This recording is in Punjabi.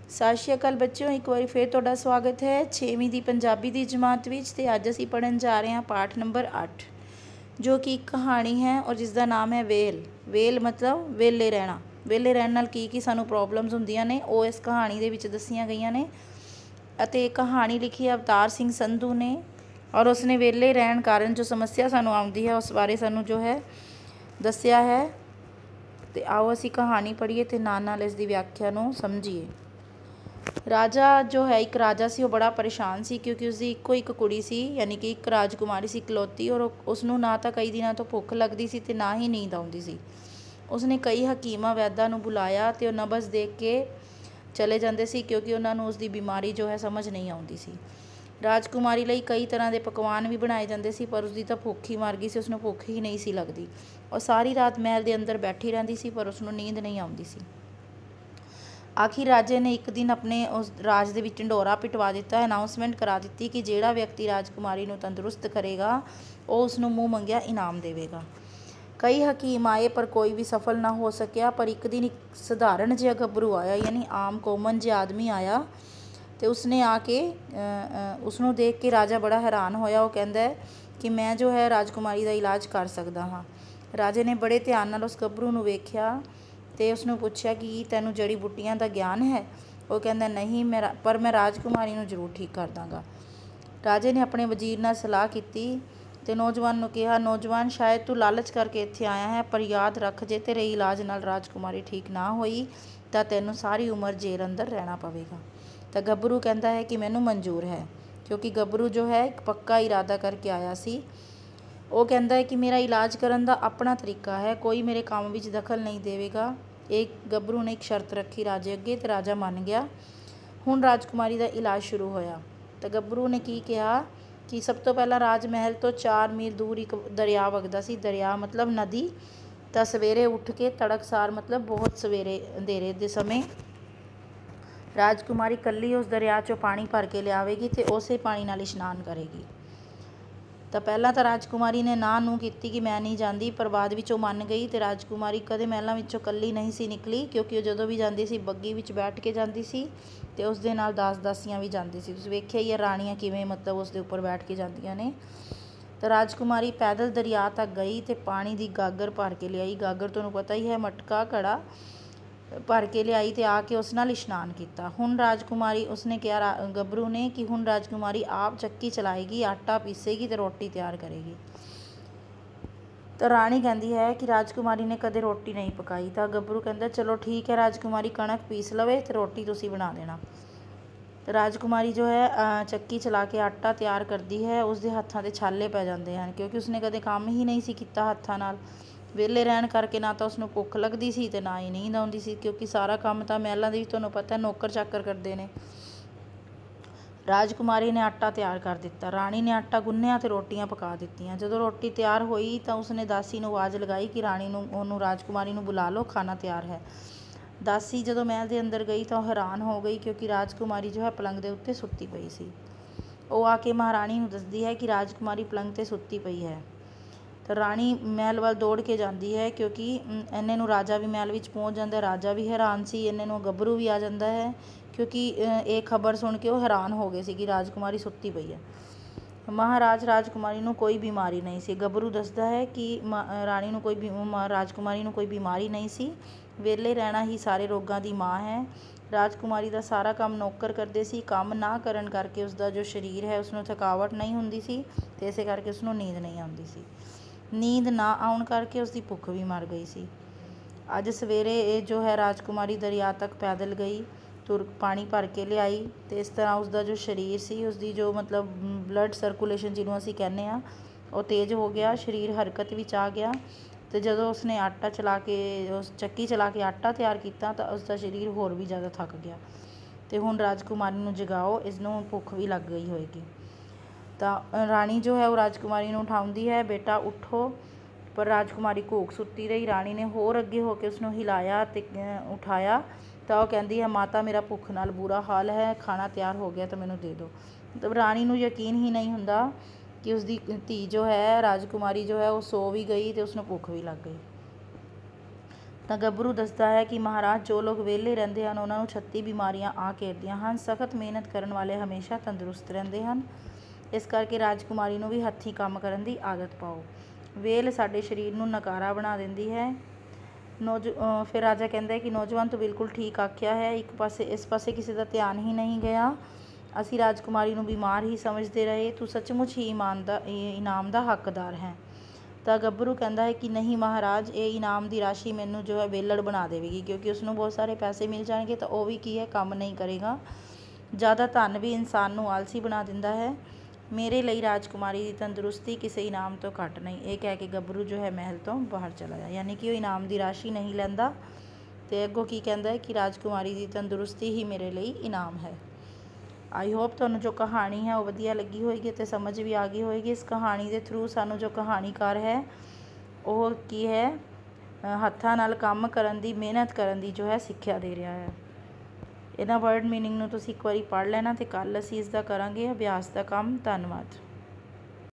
ਸਤਿ ਸ਼੍ਰੀ ਅਕਾਲ ਬੱਚਿਓ, ਇੱਕ ਵਾਰੀ ਫਿਰ ਤੁਹਾਡਾ ਸਵਾਗਤ ਹੈ 6ਵੀਂ ਦੀ ਪੰਜਾਬੀ ਦੀ ਜਮਾਤ ਵਿੱਚ। ਤੇ ਅੱਜ ਅਸੀਂ ਪੜ੍ਹਨ ਜਾ ਰਹੇ ਹਾਂ ਪਾਠ ਨੰਬਰ 8, ਜੋ ਕਿ ਇੱਕ ਕਹਾਣੀ ਹੈ ਔਰ ਜਿਸ ਦਾ ਨਾਮ ਹੈ ਵੇਲ। ਵੇਲ ਮਤਲਬ ਵਿਹਲੇ ਰਹਿਣਾ। ਵਿਹਲੇ ਰਹਿਣ ਨਾਲ ਕੀ ਸਾਨੂੰ ਪ੍ਰੋਬਲਮਸ ਹੁੰਦੀਆਂ ਨੇ, ਉਹ ਇਸ ਕਹਾਣੀ ਦੇ ਵਿੱਚ ਦੱਸੀਆਂ ਗਈਆਂ ਨੇ। ਅਤੇ ਇਹ ਕਹਾਣੀ ਲਿਖੀ ਅਵਤਾਰ ਸਿੰਘ ਸੰਧੂ ਨੇ, ਔਰ ਉਸਨੇ ਵਿਹਲੇ ਰਹਿਣ ਕਾਰਨ ਜੋ ਸਮੱਸਿਆ ਸਾਨੂੰ ਆਉਂਦੀ ਹੈ ਉਸ ਬਾਰੇ ਸਾਨੂੰ ਜੋ ਹੈ ਦੱਸਿਆ ਹੈ। ਤੇ ਆਓ ਅਸੀਂ ਕਹਾਣੀ ਪੜ੍ਹੀਏ ਤੇ ਨਾਲ ਨਾਲ ਇਸ ਦੀ ਵਿਆਖਿਆ ਨੂੰ ਸਮਝੀਏ। ਰਾਜਾ ਜੋ ਹੈ, ਇੱਕ ਰਾਜਾ ਸੀ, ਉਹ ਬੜਾ ਪਰੇਸ਼ਾਨ ਸੀ ਕਿਉਂਕਿ ਉਸਦੀ ਇੱਕੋ ਇੱਕ ਕੁੜੀ ਸੀ, ਯਾਨੀ ਕਿ ਇੱਕ ਰਾਜਕੁਮਾਰੀ ਸੀ ਇਕਲੌਤੀ। ਔਰ ਉਸਨੂੰ ਨਾ ਤਾਂ ਕਈ ਦਿਨਾਂ ਤੋਂ ਭੁੱਖ ਲੱਗਦੀ ਸੀ ਅਤੇ ਨਾ ਹੀ ਨੀਂਦ ਆਉਂਦੀ ਸੀ। ਉਸਨੇ ਕਈ ਹਕੀਮਾਂ ਵੈਦਾਂ ਨੂੰ ਬੁਲਾਇਆ ਅਤੇ ਉਹ ਨਬਜ਼ ਦੇਖ ਕੇ ਚਲੇ ਜਾਂਦੇ ਸੀ ਕਿਉਂਕਿ ਉਹਨਾਂ ਨੂੰ ਉਸਦੀ ਬਿਮਾਰੀ ਜੋ ਹੈ ਸਮਝ ਨਹੀਂ ਆਉਂਦੀ ਸੀ। ਰਾਜਕੁਮਾਰੀ ਲਈ ਕਈ ਤਰ੍ਹਾਂ ਦੇ ਪਕਵਾਨ ਵੀ ਬਣਾਏ ਜਾਂਦੇ ਸੀ, ਪਰ ਉਸਦੀ ਤਾਂ ਭੁੱਖ ਹੀ ਮਰ ਗਈ ਸੀ। ਉਸਨੂੰ ਭੁੱਖ ਹੀ ਨਹੀਂ ਸੀ ਲੱਗਦੀ। ਉਹ ਸਾਰੀ ਰਾਤ ਮਹਿਲ ਦੇ ਅੰਦਰ ਬੈਠੀ ਰਹਿੰਦੀ ਸੀ, ਪਰ ਉਸਨੂੰ ਨੀਂਦ ਨਹੀਂ ਆਉਂਦੀ ਸੀ। ਆਖਿਰ ਰਾਜੇ ਨੇ ਇੱਕ ਦਿਨ ਆਪਣੇ ਉਸ ਰਾਜ ਦੇ ਵਿੱਚ ਢਿੰਡੋਰਾ ਪਿਟਵਾ ਦਿੱਤਾ। ਅਨਾਊਂਸਮੈਂਟ ਕਰਾ ਦਿੱਤੀ ਕਿ ਜਿਹੜਾ ਵਿਅਕਤੀ ਰਾਜਕੁਮਾਰੀ ਨੂੰ ਤੰਦਰੁਸਤ ਕਰੇਗਾ ਉਹ ਉਸਨੂੰ ਮੂੰਹ ਮੰਗਿਆ ਇਨਾਮ ਦੇਵੇਗਾ। ਕਈ ਹਕੀਮ ਆਏ ਪਰ ਕੋਈ ਵੀ ਸਫਲ ਨਾ ਹੋ ਸਕਿਆ। ਪਰ ਇੱਕ ਦਿਨ ਇੱਕ ਸਧਾਰਨ ਜਿਹਾ ਗੱਭਰੂ ਆਇਆ, ਯਾਨੀ ਆਮ ਕੋਮਨ ਜਿਹਾ ਆਦਮੀ ਆਇਆ, ਅਤੇ ਉਸਨੇ ਆ ਕੇ ਉਸਨੂੰ ਦੇਖ ਕੇ ਰਾਜਾ ਬੜਾ ਹੈਰਾਨ ਹੋਇਆ। ਉਹ ਕਹਿੰਦਾ ਹੈ ਕਿ ਮੈਂ ਜੋ ਹੈ ਰਾਜਕੁਮਾਰੀ ਦਾ ਇਲਾਜ ਕਰ ਸਕਦਾ ਹਾਂ। ਰਾਜੇ ਨੇ ਬੜੇ ਧਿਆਨ ਨਾਲ ਉਸ ਗੱਭਰੂ ਨੂੰ ਵੇਖਿਆ ਅਤੇ ਉਸਨੂੰ ਪੁੱਛਿਆ ਕਿ ਤੈਨੂੰ ਜੜੀ ਬੂਟੀਆਂ ਦਾ ਗਿਆਨ ਹੈ। ਉਹ ਕਹਿੰਦਾ ਨਹੀਂ, ਪਰ ਮੈਂ ਰਾਜਕੁਮਾਰੀ ਨੂੰ ਜ਼ਰੂਰ ਠੀਕ ਕਰ ਦਾਂਗਾ। ਰਾਜੇ ਨੇ ਆਪਣੇ ਵਜ਼ੀਰ ਨਾਲ ਸਲਾਹ ਕੀਤੀ ਅਤੇ ਨੌਜਵਾਨ ਨੂੰ ਕਿਹਾ, ਨੌਜਵਾਨ, ਸ਼ਾਇਦ ਤੂੰ ਲਾਲਚ ਕਰਕੇ ਇੱਥੇ ਆਇਆ ਹੈ, ਪਰ ਯਾਦ ਰੱਖ, ਜੇ ਤੇਰੇ ਇਲਾਜ ਨਾਲ ਰਾਜਕੁਮਾਰੀ ਠੀਕ ਨਾ ਹੋਈ ਤਾਂ ਤੈਨੂੰ ਸਾਰੀ ਉਮਰ ਜੇਲ੍ਹ ਅੰਦਰ ਰਹਿਣਾ ਪਵੇਗਾ। ਤਾਂ ਗੱਭਰੂ ਕਹਿੰਦਾ ਹੈ ਕਿ ਮੈਨੂੰ ਮਨਜ਼ੂਰ ਹੈ, ਕਿਉਂਕਿ ਗੱਭਰੂ ਜੋ ਹੈ ਇੱਕ ਪੱਕਾ ਇਰਾਦਾ ਕਰਕੇ ਆਇਆ ਸੀ। ਉਹ ਕਹਿੰਦਾ ਹੈ ਕਿ ਮੇਰਾ ਇਲਾਜ ਕਰਨ ਦਾ ਆਪਣਾ ਤਰੀਕਾ ਹੈ, ਕੋਈ ਮੇਰੇ ਕੰਮ ਵਿੱਚ ਦਖਲ ਨਹੀਂ ਦੇਵੇਗਾ। ਇਹ ਗੱਭਰੂ ਨੇ ਇੱਕ ਸ਼ਰਤ ਰੱਖੀ ਰਾਜੇ ਅੱਗੇ, ਅਤੇ ਰਾਜਾ ਮੰਨ ਗਿਆ। ਹੁਣ ਰਾਜਕੁਮਾਰੀ ਦਾ ਇਲਾਜ ਸ਼ੁਰੂ ਹੋਇਆ। ਤਾਂ ਗੱਭਰੂ ਨੇ ਕੀ ਕਿਹਾ ਕਿ ਸਭ ਤੋਂ ਪਹਿਲਾਂ ਰਾਜ ਮਹਿਲ ਤੋਂ 4 ਮੀਲ ਦੂਰ ਇੱਕ ਦਰਿਆ ਵਗਦਾ ਸੀ। ਦਰਿਆ ਮਤਲਬ ਨਦੀ। ਤਾਂ ਸਵੇਰੇ ਉੱਠ ਕੇ ਤੜਕਸਾਰ ਮਤਲਬ ਬਹੁਤ ਸਵੇਰੇ ਅੰਧੇਰੇ ਦੇ ਸਮੇਂ ਰਾਜਕੁਮਾਰੀ ਇਕੱਲੀ ਉਸ ਦਰਿਆ 'ਚੋਂ ਪਾਣੀ ਭਰ ਕੇ ਲਿਆਵੇਗੀ ਅਤੇ ਉਸੇ ਪਾਣੀ ਨਾਲ ਇਸ਼ਨਾਨ ਕਰੇਗੀ। ਤਾਂ ਪਹਿਲਾਂ ਤਾਂ ਰਾਜਕੁਮਾਰੀ ਨੇ ਨਾ ਨੂੰ ਕੀਤੀ ਕਿ ਮੈਂ ਨਹੀਂ ਜਾਂਦੀ, ਪਰ ਬਾਅਦ ਵਿੱਚ ਉਹ ਮੰਨ ਗਈ। ਅਤੇ ਰਾਜਕੁਮਾਰੀ ਕਦੇ ਮਹਿਲਾਂ ਵਿੱਚੋਂ ਇਕੱਲੀ ਨਹੀਂ ਸੀ ਨਿਕਲੀ, ਕਿਉਂਕਿ ਉਹ ਜਦੋਂ ਵੀ ਜਾਂਦੀ ਸੀ ਬੱਗੀ ਵਿੱਚ ਬੈਠ ਕੇ ਜਾਂਦੀ ਸੀ ਅਤੇ ਉਸ ਦੇ ਨਾਲ ਦਾਸ ਦਾਸੀਆਂ ਵੀ ਜਾਂਦੀ ਸੀ। ਤੁਸੀਂ ਵੇਖਿਆ ਹੀ ਹੈ ਰਾਣੀਆਂ ਕਿਵੇਂ ਮਤਲਬ ਉਸ ਦੇ ਉੱਪਰ ਬੈਠ ਕੇ ਜਾਂਦੀਆਂ ਨੇ। ਤਾਂ ਰਾਜਕੁਮਾਰੀ ਪੈਦਲ ਦਰਿਆ ਤੱਕ ਗਈ ਅਤੇ ਪਾਣੀ ਦੀ ਗਾਗਰ ਭਰ ਕੇ ਲਿਆਈ। ਗਾਗਰ ਤੁਹਾਨੂੰ ਪਤਾ ਹੀ ਹੈ, ਮਟਕਾ ਘੜਾ ਭਰ ਕੇ ਲਿਆਈ ਅਤੇ ਆ ਕੇ ਉਸ ਨਾਲ ਇਸ਼ਨਾਨ ਕੀਤਾ। ਹੁਣ ਰਾਜਕੁਮਾਰੀ, ਉਸਨੇ ਕਿਹਾ ਗੱਭਰੂ ਨੇ ਕਿ ਹੁਣ ਰਾਜਕੁਮਾਰੀ ਆਪ ਚੱਕੀ ਚਲਾਏਗੀ, ਆਟਾ ਪੀਸੇਗੀ ਅਤੇ ਰੋਟੀ ਤਿਆਰ ਕਰੇਗੀ। ਤਾਂ ਰਾਣੀ ਕਹਿੰਦੀ ਹੈ ਕਿ ਰਾਜਕੁਮਾਰੀ ਨੇ ਕਦੇ ਰੋਟੀ ਨਹੀਂ ਪਕਾਈ। ਤਾਂ ਗੱਭਰੂ ਕਹਿੰਦਾ ਚਲੋ ਠੀਕ ਹੈ, ਰਾਜਕੁਮਾਰੀ ਕਣਕ ਪੀਸ ਲਵੇ ਅਤੇ ਰੋਟੀ ਤੁਸੀਂ ਬਣਾ ਦੇਣਾ। ਰਾਜਕੁਮਾਰੀ ਜੋ ਹੈ ਚੱਕੀ ਚਲਾ ਕੇ ਆਟਾ ਤਿਆਰ ਕਰਦੀ ਹੈ। ਉਸਦੇ ਹੱਥਾਂ 'ਤੇ ਛਾਲੇ ਪੈ ਜਾਂਦੇ ਹਨ, ਕਿਉਂਕਿ ਉਸਨੇ ਕਦੇ ਕੰਮ ਹੀ ਨਹੀਂ ਸੀ ਕੀਤਾ ਹੱਥਾਂ ਨਾਲ। ਵਿਹਲੇ ਰਹਿਣ ਕਰਕੇ ਨਾ ਤਾਂ ਉਸਨੂੰ ਭੁੱਖ ਲੱਗਦੀ ਸੀ ਅਤੇ ਨਾ ਹੀ ਨੀਂਦ ਆਉਂਦੀ ਸੀ, ਕਿਉਂਕਿ ਸਾਰਾ ਕੰਮ ਤਾਂ ਮਹਿਲਾਂ ਦੇ ਵਿੱਚ ਤੁਹਾਨੂੰ ਪਤਾ ਨੌਕਰ ਚਾਕਰ ਕਰਦੇ ਨੇ। ਰਾਜਕੁਮਾਰੀ ਨੇ ਆਟਾ ਤਿਆਰ ਕਰ ਦਿੱਤਾ। ਰਾਣੀ ਨੇ ਆਟਾ ਗੁੰਨਿਆ ਅਤੇ ਰੋਟੀਆਂ ਪਕਾ ਦਿੱਤੀਆਂ। ਜਦੋਂ ਰੋਟੀ ਤਿਆਰ ਹੋਈ ਤਾਂ ਉਸਨੇ ਦਾਸੀ ਨੂੰ ਆਵਾਜ਼ ਲਗਾਈ ਕਿ ਉਹਨੂੰ ਰਾਜਕੁਮਾਰੀ ਨੂੰ ਬੁਲਾ ਲਓ, ਖਾਣਾ ਤਿਆਰ ਹੈ। ਦਾਸੀ ਜਦੋਂ ਮਹਿਲ ਦੇ ਅੰਦਰ ਗਈ ਤਾਂ ਉਹ ਹੈਰਾਨ ਹੋ ਗਈ, ਕਿਉਂਕਿ ਰਾਜਕੁਮਾਰੀ ਜੋ ਹੈ ਪਲੰਗ ਦੇ ਉੱਤੇ ਸੁੱਤੀ ਪਈ ਸੀ। ਉਹ ਆ ਕੇ ਮਹਾਰਾਣੀ ਨੂੰ ਦੱਸਦੀ ਹੈ ਕਿ ਰਾਜਕੁਮਾਰੀ ਪਲੰਗ 'ਤੇ ਸੁੱਤੀ ਪਈ ਹੈ। ਤਾਂ ਰਾਣੀ ਮਹਿਲ ਵੱਲ ਦੌੜ ਕੇ ਜਾਂਦੀ ਹੈ, ਕਿਉਂਕਿ ਇੰਨੇ ਨੂੰ ਰਾਜਾ ਵੀ ਮਹਿਲ ਵਿੱਚ ਪਹੁੰਚ ਜਾਂਦਾ। ਰਾਜਾ ਵੀ ਹੈਰਾਨ ਸੀ, ਇੰਨੇ ਨੂੰ ਗੱਭਰੂ ਵੀ ਆ ਜਾਂਦਾ ਹੈ, ਕਿਉਂਕਿ ਇਹ ਖਬਰ ਸੁਣ ਕੇ ਉਹ ਹੈਰਾਨ ਹੋ ਗਏ ਸੀ ਕਿ ਰਾਜਕੁਮਾਰੀ ਸੁੱਤੀ ਪਈ ਹੈ। ਰਾਜਕੁਮਾਰੀ ਨੂੰ ਕੋਈ ਬਿਮਾਰੀ ਨਹੀਂ ਸੀ। ਗੱਭਰੂ ਦੱਸਦਾ ਹੈ ਕਿ ਰਾਜਕੁਮਾਰੀ ਨੂੰ ਕੋਈ ਬਿਮਾਰੀ ਨਹੀਂ ਸੀ। ਵਿਹਲੇ ਰਹਿਣਾ ਹੀ ਸਾਰੇ ਰੋਗਾਂ ਦੀ ਮਾਂ ਹੈ। ਰਾਜਕੁਮਾਰੀ ਦਾ ਸਾਰਾ ਕੰਮ ਨੌਕਰ ਕਰਦੇ ਸੀ। ਕੰਮ ਨਾ ਕਰਨ ਕਰਕੇ ਉਸਦਾ ਜੋ ਸਰੀਰ ਹੈ ਉਸਨੂੰ ਥਕਾਵਟ ਨਹੀਂ ਹੁੰਦੀ ਸੀ, ਅਤੇ ਇਸੇ ਕਰਕੇ ਉਸਨੂੰ ਨੀਂਦ ਨਹੀਂ ਆਉਂਦੀ ਸੀ। ਨੀਂਦ ਨਾ ਆਉਣ ਕਰਕੇ ਉਸਦੀ ਭੁੱਖ ਵੀ ਮਰ ਗਈ ਸੀ। ਅੱਜ ਸਵੇਰੇ ਇਹ ਜੋ ਹੈ ਰਾਜਕੁਮਾਰੀ ਦਰਿਆ ਤੱਕ ਪੈਦਲ ਗਈ, ਪਾਣੀ ਭਰ ਕੇ ਲਿਆਈ, ਅਤੇ ਇਸ ਤਰ੍ਹਾਂ ਉਸਦਾ ਜੋ ਸਰੀਰ ਸੀ, ਉਸਦੀ ਜੋ ਮਤਲਬ ਬਲੱਡ ਸਰਕੂਲੇਸ਼ਨ ਜਿਹਨੂੰ ਅਸੀਂ ਕਹਿੰਦੇ ਹਾਂ, ਉਹ ਤੇਜ਼ ਹੋ ਗਿਆ, ਸਰੀਰ ਹਰਕਤ ਵਿੱਚ ਆ ਗਿਆ। ਅਤੇ ਜਦੋਂ ਉਸਨੇ ਆਟਾ ਚਲਾ ਕੇ ਉਸ ਚੱਕੀ ਚਲਾ ਕੇ ਆਟਾ ਤਿਆਰ ਕੀਤਾ ਤਾਂ ਉਸਦਾ ਸਰੀਰ ਹੋਰ ਵੀ ਜ਼ਿਆਦਾ ਥੱਕ ਗਿਆ। ਅਤੇ ਹੁਣ ਰਾਜਕੁਮਾਰੀ ਨੂੰ ਜਗਾਓ, ਇਸਨੂੰ ਭੁੱਖ ਵੀ ਲੱਗ ਗਈ ਹੋਏਗੀ। ਤਾਂ ਰਾਣੀ ਜੋ ਹੈ ਉਹ ਰਾਜਕੁਮਾਰੀ ਨੂੰ ਉਠਾਉਂਦੀ ਹੈ, ਬੇਟਾ ਉੱਠੋ, ਪਰ ਰਾਜਕੁਮਾਰੀ ਘੂਕ ਸੁੱਤੀ ਰਹੀ। ਰਾਣੀ ਨੇ ਹੋਰ ਅੱਗੇ ਹੋ ਕੇ ਉਸਨੂੰ ਹਿਲਾਇਆ ਅਤੇ ਉਠਾਇਆ ਤਾਂ ਉਹ ਕਹਿੰਦੀ ਹੈ, ਮਾਤਾ ਮੇਰਾ ਭੁੱਖ ਨਾਲ ਬੁਰਾ ਹਾਲ ਹੈ, ਖਾਣਾ ਤਿਆਰ ਹੋ ਗਿਆ ਤਾਂ ਮੈਨੂੰ ਦੇ ਦਿਓ। ਮਤਲਬ ਰਾਣੀ ਨੂੰ ਯਕੀਨ ਹੀ ਨਹੀਂ ਹੁੰਦਾ ਕਿ ਉਸਦੀ ਧੀ ਜੋ ਹੈ ਰਾਜਕੁਮਾਰੀ ਜੋ ਹੈ ਉਹ ਸੋ ਵੀ ਗਈ ਅਤੇ ਉਸਨੂੰ ਭੁੱਖ ਵੀ ਲੱਗ ਗਈ। ਤਾਂ ਗੱਭਰੂ ਦੱਸਦਾ ਹੈ ਕਿ ਮਹਾਰਾਜ ਜੋ ਲੋਕ ਵਿਹਲੇ ਰਹਿੰਦੇ ਹਨ ਉਹਨਾਂ ਨੂੰ 36 ਬਿਮਾਰੀਆਂ ਆ ਘੇਰਦੀਆਂ ਹਨ। ਸਖਤ ਮਿਹਨਤ ਕਰਨ ਵਾਲੇ ਹਮੇਸ਼ਾ ਤੰਦਰੁਸਤ ਰਹਿੰਦੇ ਹਨ। ਇਸ ਕਰਕੇ ਰਾਜਕੁਮਾਰੀ ਨੂੰ ਵੀ ਹੱਥੀਂ ਕੰਮ ਕਰਨ ਦੀ ਆਦਤ ਪਾਓ। ਵੇਲ ਸਾਡੇ ਸਰੀਰ ਨੂੰ ਨਕਾਰਾ ਬਣਾ ਦਿੰਦੀ ਹੈ। ਫਿਰ ਰਾਜਾ ਕਹਿੰਦਾ ਹੈ ਕਿ ਨੌਜਵਾਨ ਤੂੰ ਬਿਲਕੁਲ ਠੀਕ ਆਖਿਆ ਹੈ। ਇਸ ਪਾਸੇ ਕਿਸੇ ਦਾ ਧਿਆਨ ਹੀ ਨਹੀਂ ਗਿਆ। ਅਸੀਂ ਰਾਜਕੁਮਾਰੀ ਨੂੰ ਬਿਮਾਰ ਹੀ ਸਮਝਦੇ ਰਹੇ। ਤੂੰ ਸੱਚਮੁੱਚ ਹੀ ਇਨਾਮ ਦਾ ਹੱਕਦਾਰ ਹੈ। ਤਾਂ ਗੱਭਰੂ ਕਹਿੰਦਾ ਹੈ ਕਿ ਨਹੀਂ ਮਹਾਰਾਜ, ਇਹ ਇਨਾਮ ਦੀ ਰਾਸ਼ੀ ਮੈਨੂੰ ਜੋ ਹੈ ਵਿਹਲੜ ਬਣਾ ਦੇਵੇਗੀ, ਕਿਉਂਕਿ ਉਸਨੂੰ ਬਹੁਤ ਸਾਰੇ ਪੈਸੇ ਮਿਲ ਜਾਣਗੇ ਤਾਂ ਉਹ ਵੀ ਕੀ ਹੈ, ਕੰਮ ਨਹੀਂ ਕਰੇਗਾ। ਜ਼ਿਆਦਾ ਧਨ ਵੀ ਇਨਸਾਨ ਨੂੰ ਆਲਸੀ ਬਣਾ ਦਿੰਦਾ ਹੈ। ਮੇਰੇ ਲਈ ਰਾਜਕੁਮਾਰੀ ਦੀ ਤੰਦਰੁਸਤੀ ਕਿਸੇ ਇਨਾਮ ਤੋਂ ਘੱਟ ਨਹੀਂ। ਇਹ ਕਹਿ ਕੇ ਗੱਭਰੂ ਜੋ ਹੈ ਮਹਿਲ ਤੋਂ ਬਾਹਰ ਚਲਾ ਗਿਆ, ਯਾਨੀ ਕਿ ਉਹ ਇਨਾਮ ਦੀ ਰਾਸ਼ੀ ਨਹੀਂ ਲੈਂਦਾ। ਅਤੇ ਅੱਗੋਂ ਕੀ ਕਹਿੰਦਾ ਹੈ ਕਿ ਰਾਜਕੁਮਾਰੀ ਦੀ ਤੰਦਰੁਸਤੀ ਹੀ ਮੇਰੇ ਲਈ ਇਨਾਮ ਹੈ। ਆਈ ਹੋਪ ਤੁਹਾਨੂੰ ਜੋ ਕਹਾਣੀ ਹੈ ਉਹ ਵਧੀਆ ਲੱਗੀ ਹੋਏਗੀ ਅਤੇ ਸਮਝ ਵੀ ਆ ਗਈ ਹੋਏਗੀ। ਇਸ ਕਹਾਣੀ ਦੇ ਥਰੂ ਸਾਨੂੰ ਜੋ ਕਹਾਣੀਕਾਰ ਹੈ ਉਹ ਕੀ ਹੈ, ਹੱਥਾਂ ਨਾਲ ਕੰਮ ਕਰਨ ਦੀ, ਮਿਹਨਤ ਕਰਨ ਦੀ ਜੋ ਹੈ ਸਿੱਖਿਆ ਦੇ ਰਿਹਾ ਹੈ। ਇਹਨਾਂ ਵਰਡ ਮੀਨਿੰਗ ਨੂੰ ਤੁਸੀਂ ਇੱਕ ਵਾਰੀ ਪੜ੍ਹ ਲੈਣਾ ਅਤੇ ਕੱਲ੍ਹ ਅਸੀਂ ਇਸ ਦਾ ਕਰਾਂਗੇ ਅਭਿਆਸ ਦਾ ਕੰਮ। ਧੰਨਵਾਦ।